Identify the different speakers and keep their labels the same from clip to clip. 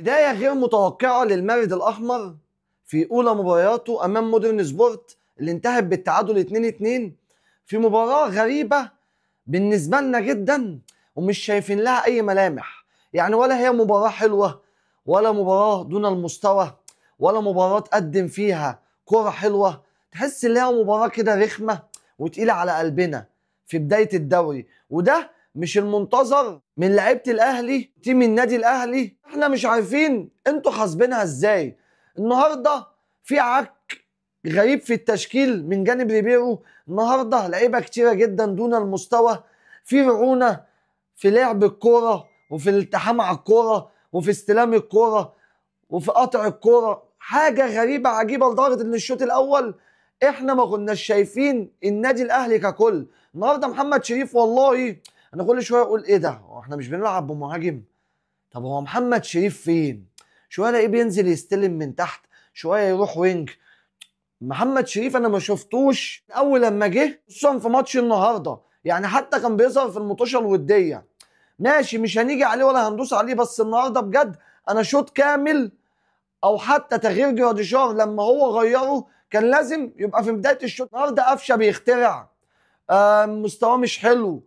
Speaker 1: بداية غير متوقعة للمارد الأحمر في أولى مبارياته أمام مودرن سبورت اللي انتهت بالتعادل 2-2 في مباراة غريبة بالنسبة لنا جدا ومش شايفين لها أي ملامح. يعني ولا هي مباراة حلوة ولا مباراة دون المستوى ولا مباراة تقدم فيها كرة حلوة. تحس إن هي مباراة كده رخمة وتقيلة على قلبنا في بداية الدوري، وده مش المنتظر من لعيبة الأهلي تيم النادي الأهلي. احنا مش عارفين انتوا حاسبينها ازاي. النهارده في عك غريب في التشكيل من جانب ريبيرو. النهارده لعيبه كتيره جدا دون المستوى، في رعونه في لعب الكوره وفي الالتحام على الكوره وفي استلام الكوره وفي قطع الكوره. حاجه غريبه عجيبه لدرجه ان الشوط الاول احنا ما كناش شايفين النادي الاهلي ككل. النهارده محمد شريف والله انا كل شويه اقول ايه ده، هو احنا مش بنلعب بمهاجم؟ طب هو محمد شريف فين؟ شويه الاقيه بينزل يستلم من تحت، شويه يروح وينج. محمد شريف انا ما شفتوش اول لما جه، خصوصا في ماتش النهارده. يعني حتى كان بيظهر في المطوشه الوديه، ماشي مش هنيجي عليه ولا هندوس عليه، بس النهارده بجد انا شوط كامل او حتى تغيير جراديشار لما هو غيره كان لازم يبقى في بدايه الشوط. النهارده قفشه بيخترع، مستواه مش حلو.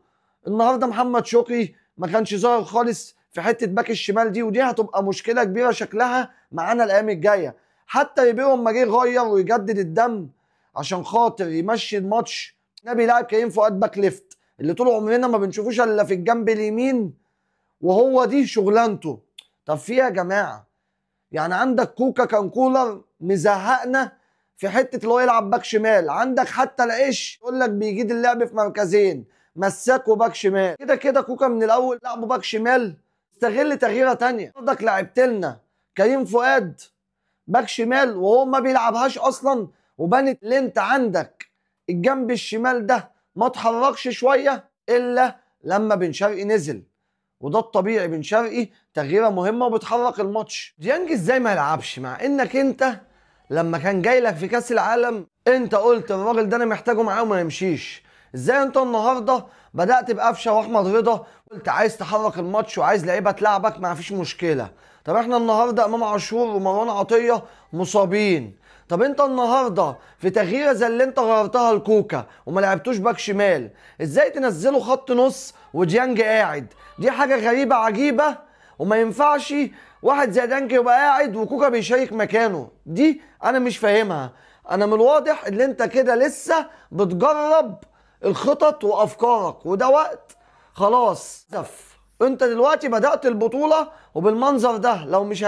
Speaker 1: النهارده محمد شكري ما كانش ظاهر خالص في حته باك الشمال دي، ودي هتبقى مشكله كبيره شكلها معانا الايام الجايه. حتى ريبيرو اما جه يغير ويجدد الدم عشان خاطر يمشي الماتش، نبي لاعب كريم فؤاد باك ليفت اللي طول عمرنا ما بنشوفوش الا في الجنب اليمين وهو دي شغلانته. طب في إيه يا جماعه؟ يعني عندك كوكا كان كولر مزهقنا في حته اللي هو يلعب باك شمال، عندك حتى العيش يقول لك بيجيد اللعب في مركزين مساك وباك شمال. كده كده كوكا من الاول لعبه باك شمال، استغل تغييره تانية. برضك لعبت لنا كريم فؤاد باك شمال وهو ما بيلعبهاش اصلا، وبانت اللي انت عندك الجنب الشمال ده ما اتحركش شويه الا لما بن شرقي نزل، وده الطبيعي. بن شرقي تغييره مهمه وبتحرك الماتش. ديانج ازاي ما يلعبش مع انك انت لما كان جاي لك في كاس العالم انت قلت الراجل ده انا محتاجه معاه وما يمشيش؟ ازاي انت النهارده بدات بقفشه واحمد رضا قلت عايز تحرك الماتش وعايز لعيبه تلعبك ما فيش مشكله؟ طب احنا النهارده امام عاشور ومروان عطيه مصابين. طب انت النهارده في تغييره زي اللي انت غيرتها لكوكا وما لعبتوش باك شمال، ازاي تنزله خط نص وديانج قاعد؟ دي حاجه غريبه عجيبه، وما ينفعش واحد زي ديانج يبقى قاعد وكوكا بيشارك مكانه. دي انا مش فاهمها. انا من الواضح ان انت كده لسه بتجرب الخطط وافكارك، وده وقت خلاص. انت دلوقتي بدأت البطولة وبالمنظر ده، لو مش